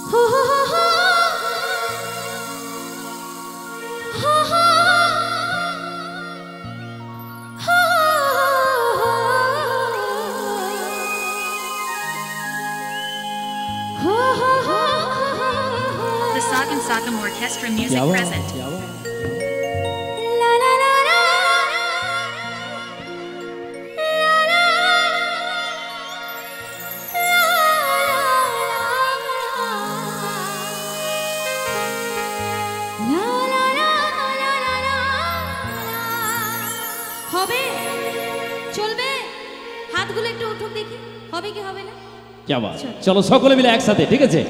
The Sagam Sagam Orchestra music present. হবে চলবে হাতগুলো একটু উঠুক দেখি হবে কি হবে না क्या बात चलो সকলে মিলে একসাথে ঠিক আছে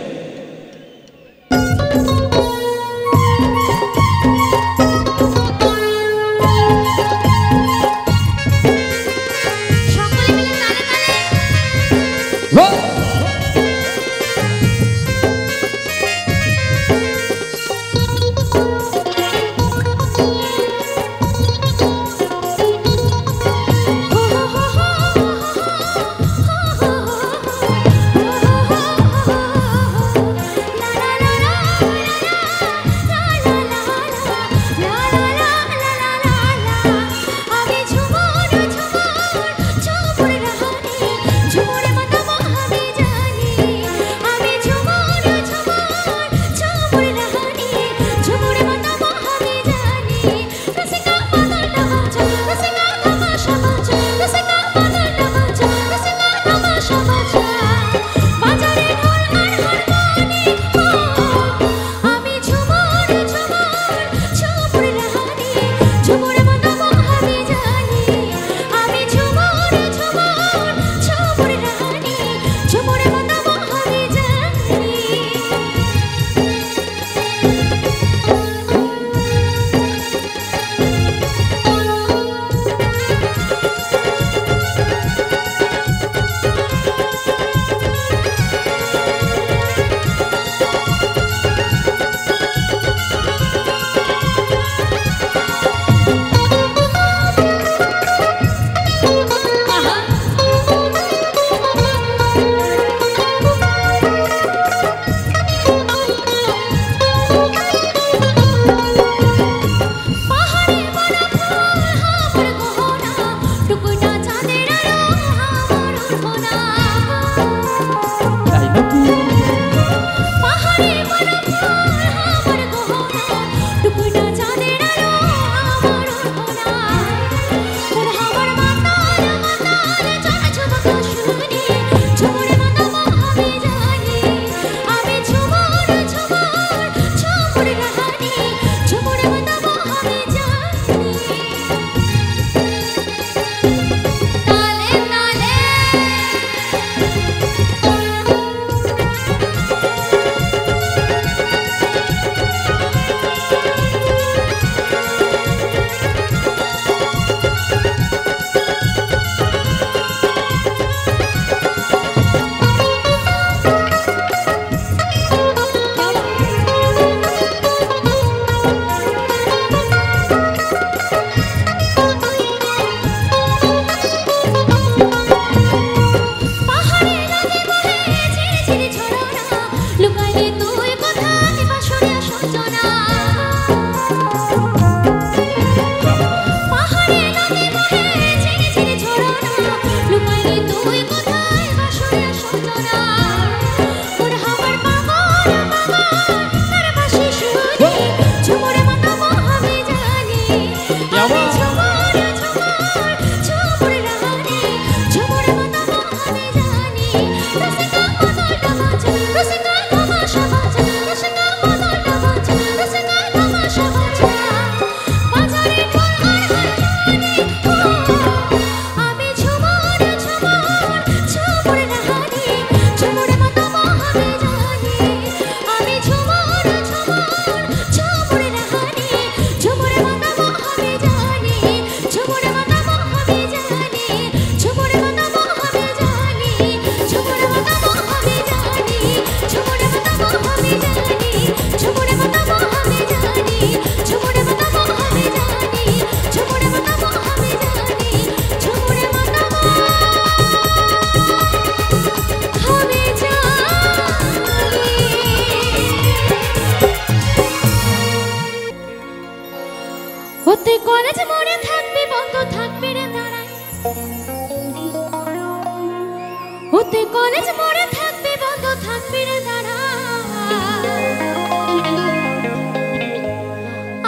মোরে থাকবি বন্ধু থাকবি রে দাঁড়া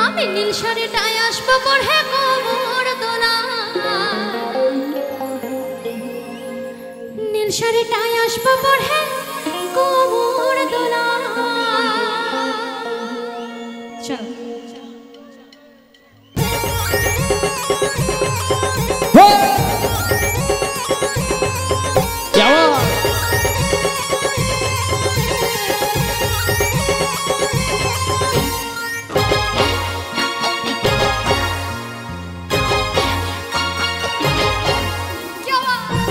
আমি নীল শাড়িটাই আসবো পরে কোমর দোলা নীল শাড়িটাই আসবো পরে কোমর দোলা চল क्या बात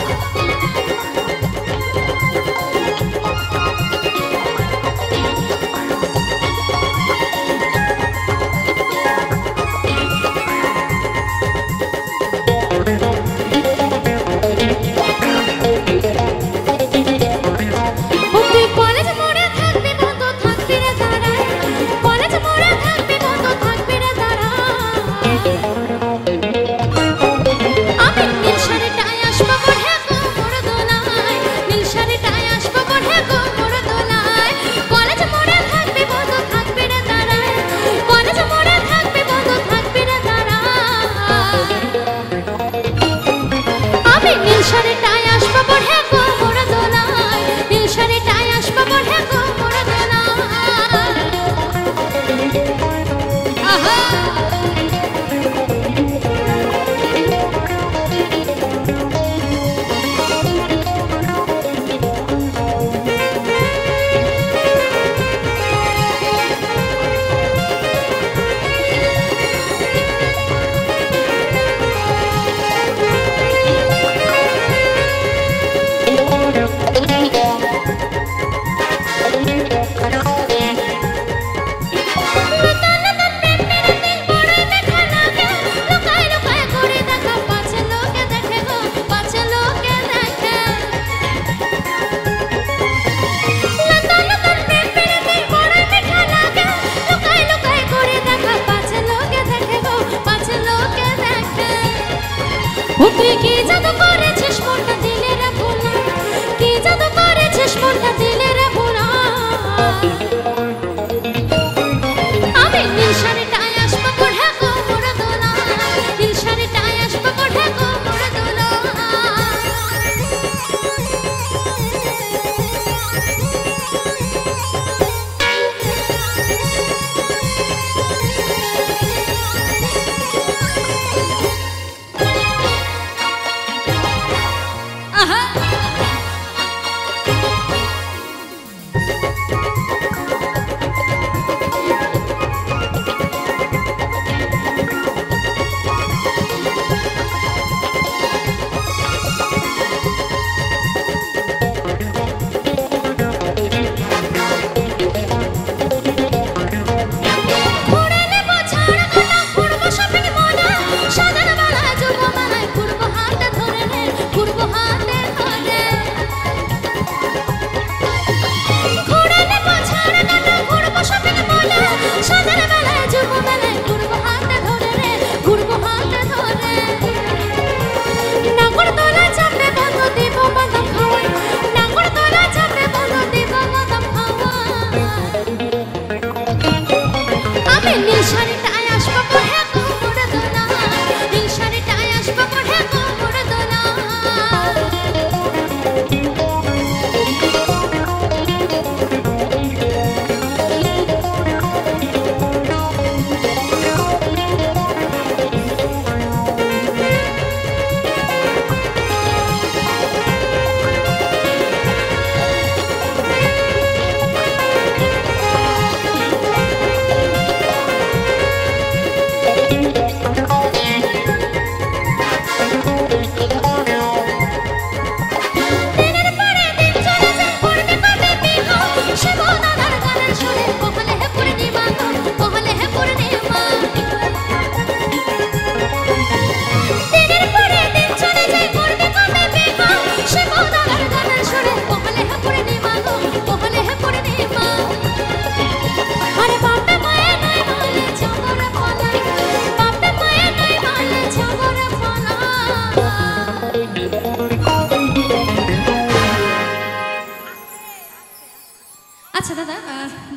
আচ্ছা দাদা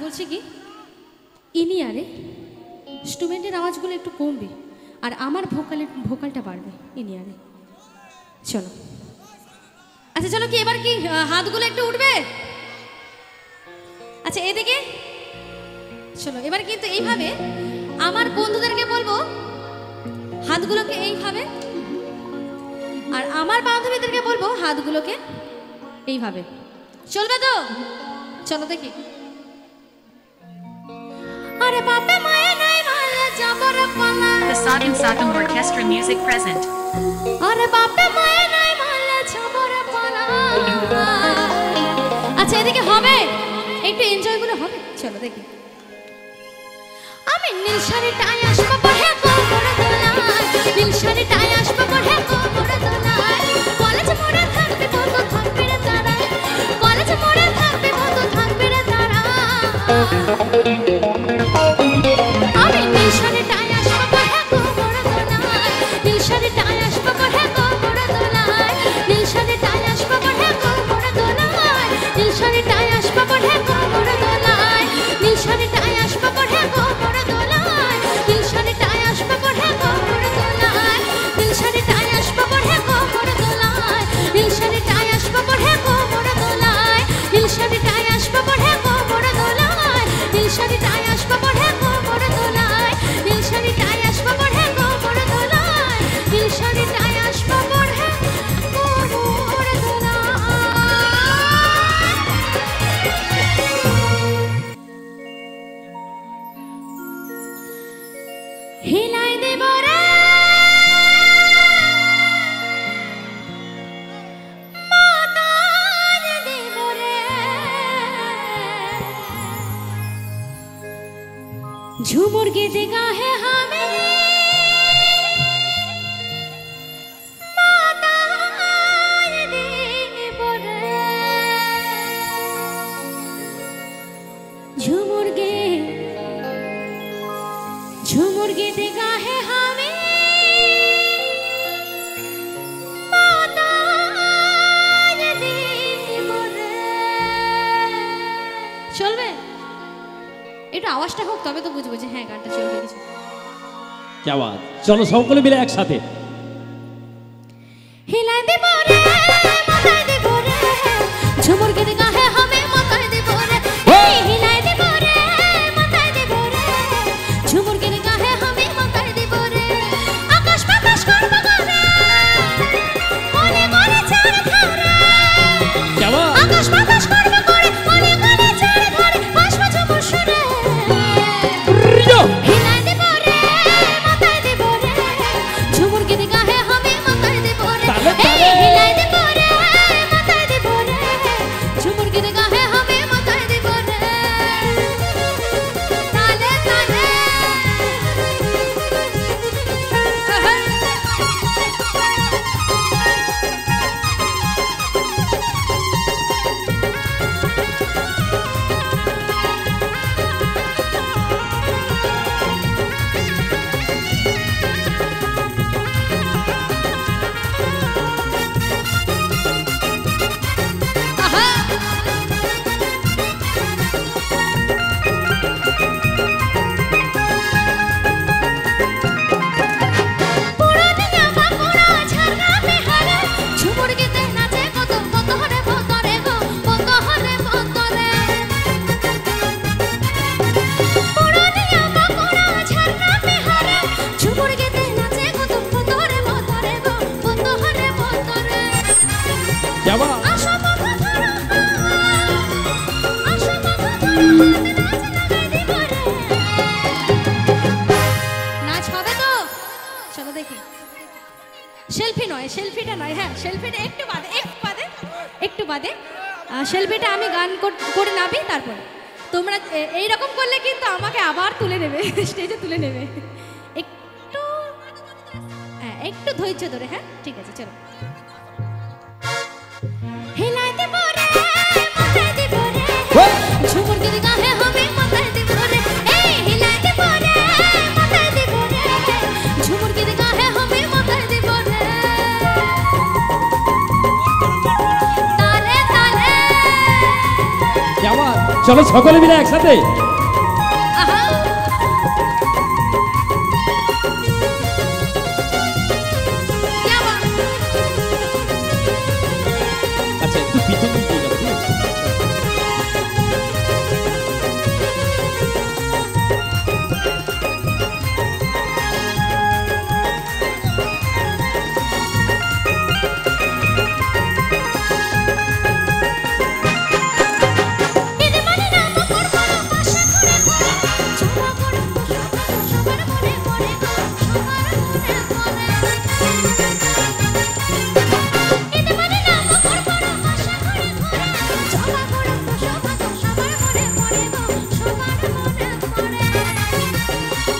বলছি কি ইনি আরে স্টুডেন্টের আওয়াজগুলো একটু কমবে আর আমার ভোকালটা বাড়বে ইনি আরে চলো আচ্ছা চলো কি এবার কি হাতগুলো একটু উঠবে আচ্ছা এদিকে চলো এবার কিন্তু এইভাবে আমার বন্ধুদেরকে বলবো হাতগুলোকে এইভাবে আর আমার বান্ধবীদেরকে বলবো হাতগুলোকে এইভাবে চলবে তো চলো দেখি আরে বাপে মায়ে নাই মালে যাবর পালা The Sagam Sagam Orchestra music present. আরে বাপে মায়ে নাই মালে যাবর পালা আচ্ছা এদিকে হবে একটু এনজয় গুলো হবে চলো দেখি আমি নীল শাড়িটায় আসবো পরে কোমরে দোলায় নীল শাড়িটায় আসবো পরে কোমরে দোলায় কলেজ মোড়ে থাকবে বন্ধু থাকবে রে তারা কলেজ মোড়ে থাকবে বন্ধু থাকবে রে তারা আমি নীল শাড়িটায় আসবো পরে কোমরে দোলায় নীল শাড়িটায় আসবো পরে কোমরে দোলায় নীল শাড়িটায় আসবো পরে কোমরে দোলায় নীল শাড়িটায় আসবো পরে কোমরে দোলায় নীল শাড়িটায় আসবো পরে কোমরে দোলায় নীল শাড়িটায় আসবো পরে কোমরে দোলায় নীল শাড়িটায় আসবো পরে কোমরে দোলায় নীল শাড়িটায় আসবো পরে কোমরে দোলায় নীল শাড়িটায় আসবো পরে কোমরে দোলায় নীল শাড়িটায় আসবো পরে কোমরে দোলায় নীল শাড়িটায় আসবো পরে কোমরে দোলায় নীল শাড়িটায় আসবো পরে কোমরে দোলায় হিলাই দেব রে মাতাল দেব রে ঝুমুর গেতে গাহে হামে মাতাল দেব রে ঝুমুর গেতে গাহে হামে মাতাল দেব রে চলবে একটু আওয়াজটা হোক তবে তো বুঝবো যে হ্যাঁ গানটা চলবে কিছু क्या बात चलो সকলে মিলে একসাথে হিলাই দেব রে মাথায় দেব রে ঝুমুর গেতে গাহে হামে মাথায় দেব রে এই হিলাই দেব রে মাথায় দেব রে ঝুমুর গেতে গাহে হামে মাথায় দেব রে আকাশ বাতাস করব করে মনে মনে চার ধরে क्या बात আকাশ বাতাস করব করে মনে মনে চার ধরে বাসব ঝুমুর সুরে হিলাই দেব রে মাথায় দেব রে ঝুমুর গেতে গাহে হামে মাথায় দেব রে তালে, তালে। এই হিলাই দেব রে মাথায় দেব রে ঝুমুর গেতে গাহে হামে মাথায় দেব রে তালে তালে আহা পুরনিয়া বাঁকুড়া ঝারনা বিহারে ঝুমুর গেতে নাচে কত কত হরে ভতরে গো কত হরে ভতরে পুরনিয়া বাঁকুড়া ঝারনা বিহারে ঝুমুর গেতে নাচে কত কত হরে ভতরে গো কত হরে ভতরে क्या बात আশা বাঁধা ধরা আশা বাঁধা ধরা নাচ লাগাই দিব রে নাচ হবে তো চলো দেখি সেলফি নয় সেলফিটা নয় হ্যাঁ সেলফিটা একটু বাদে সেলফিটা আমি গান করে নাবি তারপর তোমরা এইরকম করলে কিন্তু আমাকে আবার তুলে নেবে স্টেজে তুলে নেবে একটু হ্যাঁ একটু ধৈর্য ধরে হ্যাঁ ঠিক আছে চলো হিলাই দেব রে মাথায় দেব রে ঝুমুর গেতে গাহে হামে মাথায় দেব রে এই হিলাই দেব রে মাথায় দেব রে ঝুমুর গেতে গাহে হামে মাথায় দেব রে তালে তালে क्या बात চলো সকলে মিলে একসাথে। আহা क्या बात আচ্ছা একটু পিছন দিকে যাবো, ঠিক আছে? এদের মানে না মকর বড় পাশে ঘুরে ঘুরে ছোড়া বড় সবার মনে পড়ে গো সবার মনে পড়ে এদের মানে না মকর বড় পাশে ঘুরে ঘুরে ছোড়া বড় সবার মনে পড়ে গো সবার মনে পড়ে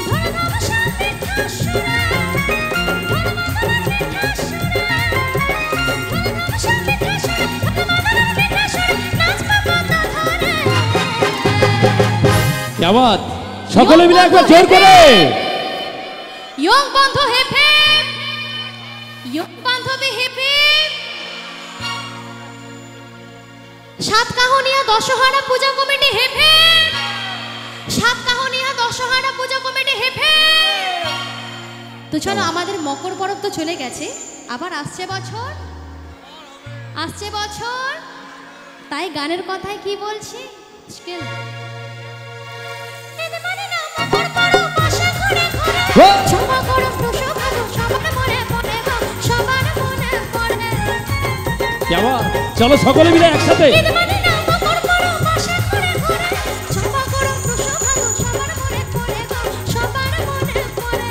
ধরে ধরে সাথে ঠাসুরা ধরে ধরে ঠাসুরা ধরে সাথে ঠাসুরা ধরে ঠাসুরা নাচ পাপা ধরে क्या बात, সকলে মিলে একবার জোর করে। ইয়ং বন্ধু হেপে ইয়ং বান্ধবী হেপে সাত কাহনিয়া দশহারা পূজা কমিটি হেপে সাত কাহনিয়া দশহারা পূজা কমিটি হেপে তো চলো আমাদের মকর পরব তো চলে গেছে, আবার আসছে বছর তাই গানের কথায় কি বলছি স্কেল এদের মানে না মকর পরব পাশে ঘুরে ঘুরে ছোবা বড় প্রসভাগ সবার মনে পড়ে গো সবার মনে পড়ে क्या बात, চলো সকলে মিলে একসাথে। এদের মানে না মকর পরব পাশে ঘুরে ঘুরে ছোবা বড় প্রসভাগ সবার মনে পড়ে গো সবার মনে পড়ে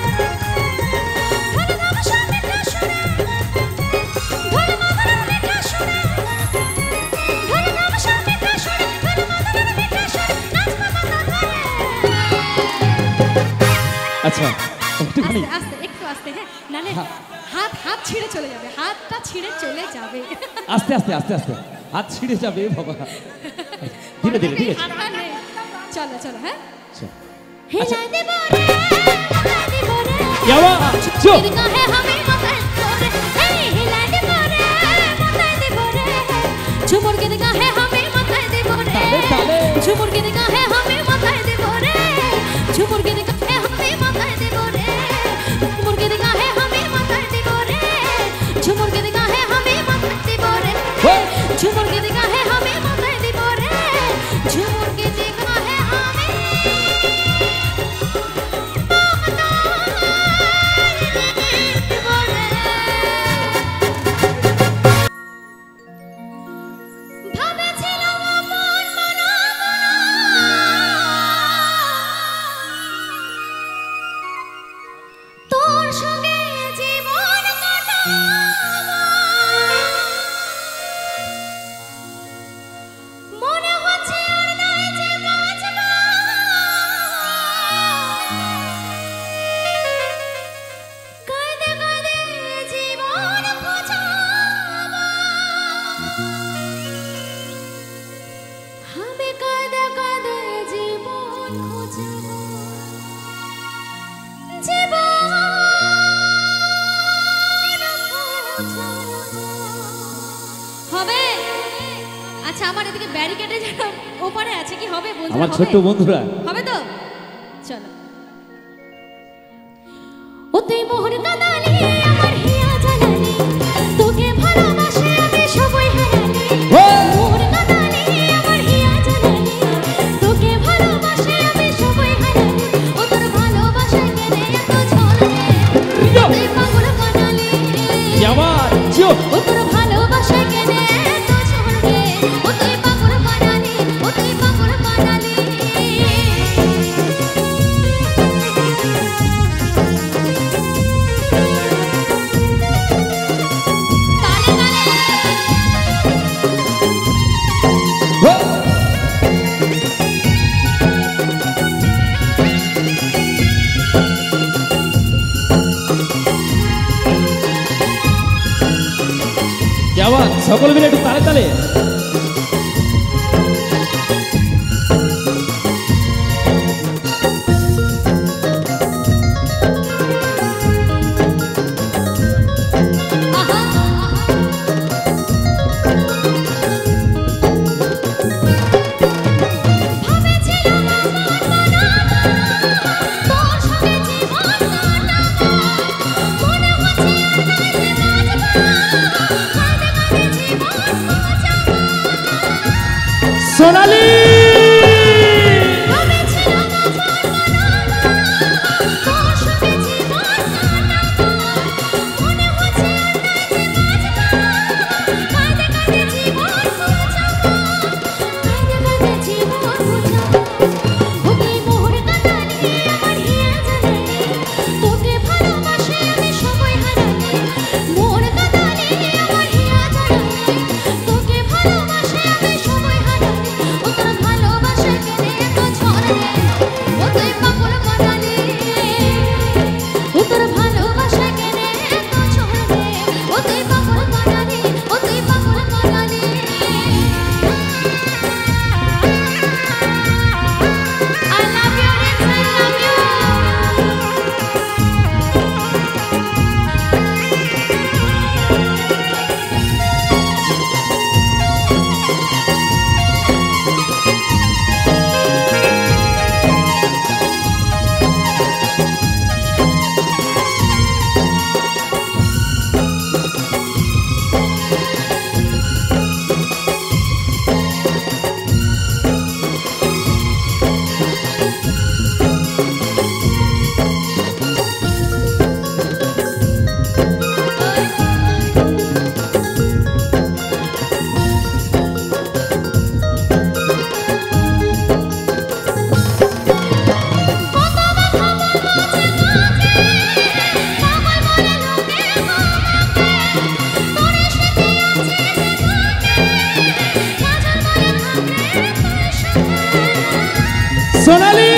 ধরে ধরে সাথে ঠাসুরা ধরে ধরে মিঠা সুরে ধরে ধরে সাথে ঠাসুরা ধরে ধরে মিঠা সুরে নাচ পাপা ধরে আচ্ছা একটুখানি আস্তে আস্তে একটু আস্তে হ্যাঁ নালে হাত ছিঁড়ে চলে যাবে হাতটা ছিঁড়ে চলে যাবে আস্তে আস্তে আস্তে আস্তে হাত ছিঁড়ে যাবে বাবা, ধীরে ধীরে, ঠিক আছে? হাত নেই চলো চলো হ্যাঁ আচ্ছা, হিলাই দেব রে হিলাই দেব রে क्या बात, চুপ। দিদি কাহে হামে মাথায় ধরে এই হিলাই দেব রে মাথায় দেব রে ঝুমুর দিদি কাহে হামে মাথায় দেব রে তালে, তালে। ঝুমুর দিদি কাহে হামে মাথায় দেব রে ঝুমুর দিদি কাহে হামে মাথায় দেব রে ঝুমুর দিদি কাহে হামে মাথায় দেব রে ঝুমুর দিদি কাহে হামে মাথায় দেব রে ঝুমুর দিদি কাহে হামে মাথায় দেব রে ঝুমুর দিদি কাহে হামে ভাবেছিলাম মন মনা তোর সঙ্গে জীবন কাটাবো মনে হচ্ছে আর নাই যে বাঁচবো কাঁদে কাঁদে জীবন খোঁজাবো আমি কাঁদে কাঁদে জীবন খোঁজাবো জীবন হবে আচ্ছা আমার এদিকে ব্যারিকেডে যেন ওপারে আছে কি হবে বলতে আমার হবে? ছোট্ট বন্ধুরা, হবে তো চলো ও তুই মোহর কাঁদালি আমার হিয়া জ্বালালি তোকে ভালোবাসে আমি সবই হারালি মোহর কাঁদালি আমার হিয়া জ্বালালি তোকে ভালোবাসে আমি সবই হারালি ও তোর ভালোবাসা কেনে এত ঝলকে তুই পাগল কাঁদালি क्या बात, চুপ। ও তোর ভালোবাসা কেনে এত ঝলকে ও তুই পাগল কাঁদালি ও তুই পাগল কাঁদালি क्या बात, সকলে মিলে একটু তালে তালে। সোনালি সোনালি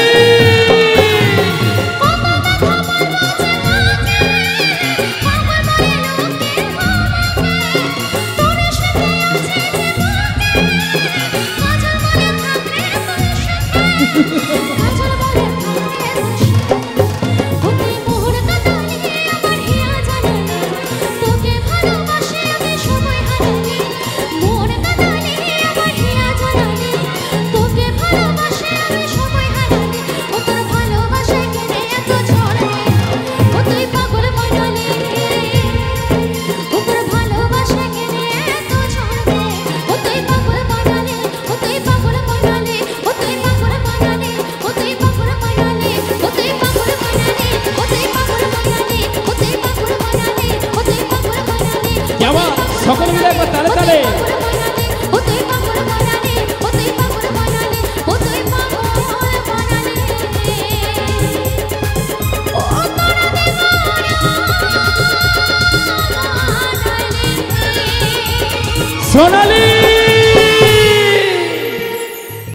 সকল মিলে একবার তালে তালে সোনালি